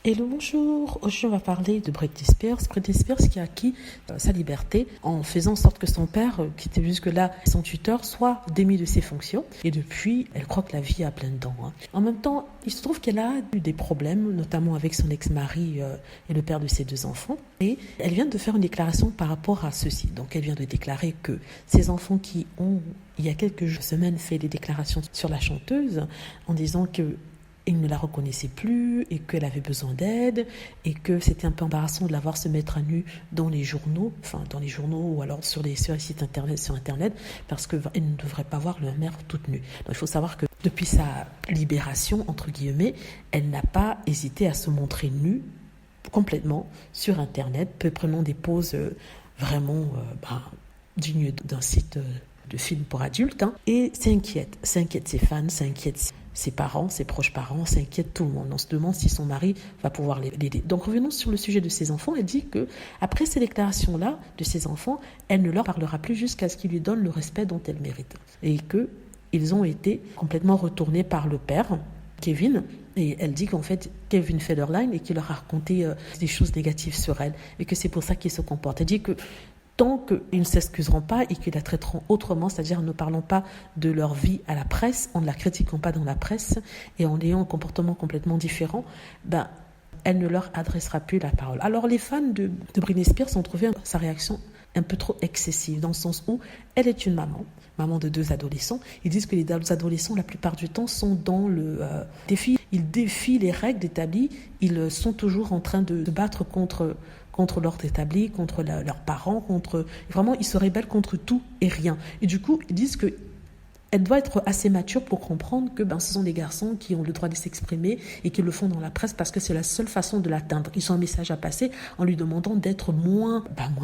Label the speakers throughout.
Speaker 1: Hello, bonjour. Aujourd'hui, on va parler de Britney Spears. Britney Spears qui a acquis sa liberté en faisant en sorte que son père, qui était jusque-là son tuteur, soit démis de ses fonctions. Et depuis, elle croit que la vie a plein de dents. En même temps, il se trouve qu'elle a eu des problèmes, notamment avec son ex-mari et le père de ses 2 enfants. Et elle vient de faire une déclaration par rapport à ceci. Donc, elle vient de déclarer que ses enfants qui ont, il y a quelques semaines, fait des déclarations sur la chanteuse en disant que il ne la reconnaissait plus et qu'elle avait besoin d'aide et que c'était un peu embarrassant de la voir se mettre à nu dans les journaux, ou alors sur les sites internet, sur internet, parce qu'elle ne devrait pas voir leur mère toute nue. Donc il faut savoir que depuis sa libération, entre guillemets, elle n'a pas hésité à se montrer nue complètement sur internet, prenant des poses vraiment dignes d'un site de film pour adultes, et s'inquiète ses fans, s'inquiète ses parents, ses proches parents, s'inquiète tout le monde. On se demande si son mari va pouvoir l'aider. Donc revenons sur le sujet de ses enfants. Elle dit que après ces déclarations-là de ses enfants, elle ne leur parlera plus jusqu'à ce qu'ils lui donnent le respect dont elle mérite. Et qu'ils ont été complètement retournés par le père, Kevin. Et elle dit qu'en fait, Kevin Federline, et qu'il leur a raconté des choses négatives sur elle, et que c'est pour ça qu'il se comporte. Elle dit que tant qu'ils ne s'excuseront pas et qu'ils la traiteront autrement, c'est-à-dire en ne parlant pas de leur vie à la presse, en ne la critiquant pas dans la presse et en ayant un comportement complètement différent, elle ne leur adressera plus la parole. Alors les fans de Britney Spears ont trouvé sa réaction un peu trop excessive, dans le sens où elle est une maman de 2 adolescents. Ils disent que les adolescents, la plupart du temps, sont dans le défi. Ils défient les règles établies. Ils sont toujours en train de se battre contre l'ordre établi, contre leurs parents, vraiment, ils se rebellent contre tout et rien. Et du coup, ils disent que elle doit être assez mature pour comprendre que ce sont des garçons qui ont le droit de s'exprimer et qui le font dans la presse parce que c'est la seule façon de l'atteindre. Ils ont un message à passer en lui demandant d'être moins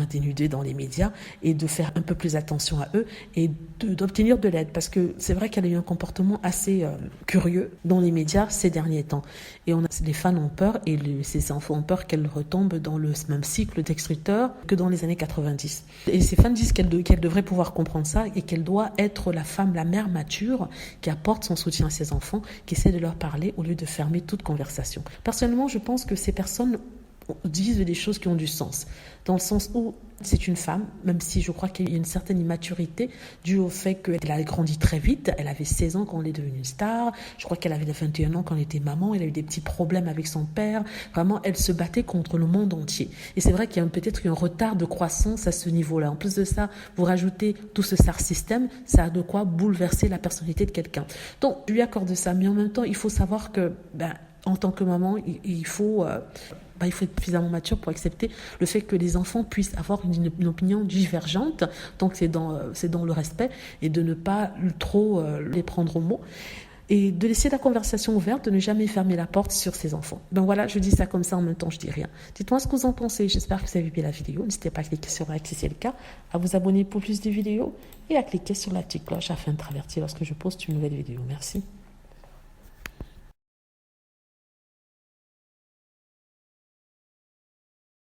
Speaker 1: dénudé dans les médias et de faire un peu plus attention à eux et d'obtenir de l'aide. Parce que c'est vrai qu'elle a eu un comportement assez curieux dans les médias ces derniers temps. Et les fans ont peur et ses enfants ont peur qu'elle retombe dans le même cycle d'extruteurs que dans les années 90. Et ses fans disent qu'elle devrait pouvoir comprendre ça et qu'elle doit être la mère mature qui apporte son soutien à ses enfants, qui essaie de leur parler au lieu de fermer toute conversation. Personnellement, je pense que ces personnes disent des choses qui ont du sens, dans le sens où c'est une femme, même si je crois qu'il y a une certaine immaturité due au fait qu'elle a grandi très vite. Elle avait 16 ans quand elle est devenue star, je crois qu'elle avait 21 ans quand elle était maman, elle a eu des petits problèmes avec son père, vraiment elle se battait contre le monde entier. Et c'est vrai qu'il y a peut-être un retard de croissance à ce niveau-là. En plus de ça, vous rajoutez tout ce SAR système, ça a de quoi bouleverser la personnalité de quelqu'un. Donc je lui accorde ça, mais en même temps il faut savoir que en tant que maman, il faut être suffisamment mature pour accepter le fait que les enfants puissent avoir une opinion divergente, donc c'est dans le respect, et de ne pas trop les prendre au mot, et de laisser la conversation ouverte, de ne jamais fermer la porte sur ses enfants. Donc voilà, je dis ça comme ça, en même temps je dis rien. Dites-moi ce que vous en pensez, j'espère que vous avez aimé la vidéo, n'hésitez pas à cliquer sur like si c'est le cas, à vous abonner pour plus de vidéos, et à cliquer sur la petite cloche afin de être averti lorsque je poste une nouvelle vidéo. Merci.